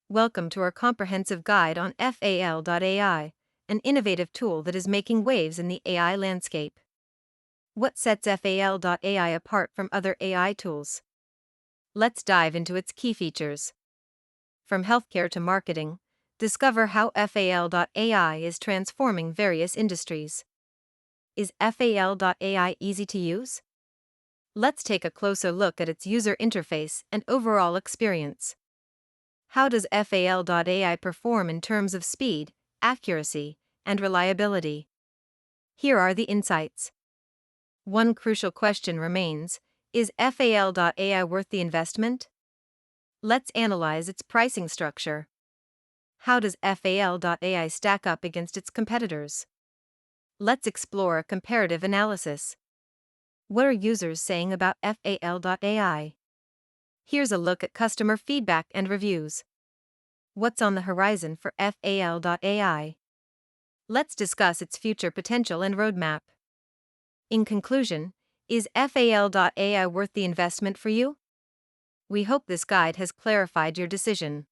Welcome to our comprehensive guide on Fal.ai, an innovative tool that is making waves in the AI landscape. What sets Fal.ai apart from other AI tools? Let's dive into its key features. From healthcare to marketing, discover how Fal.ai is transforming various industries. Is Fal.ai easy to use? Let's take a closer look at its user interface and overall experience. How does Fal.ai perform in terms of speed, accuracy, and reliability? Here are the insights. One crucial question remains: is Fal.ai worth the investment? Let's analyze its pricing structure. How does Fal.ai stack up against its competitors? Let's explore a comparative analysis. What are users saying about Fal.ai? Here's a look at customer feedback and reviews. What's on the horizon for Fal.ai? Let's discuss its future potential and roadmap. In conclusion, is Fal.ai worth the investment for you? We hope this guide has clarified your decision.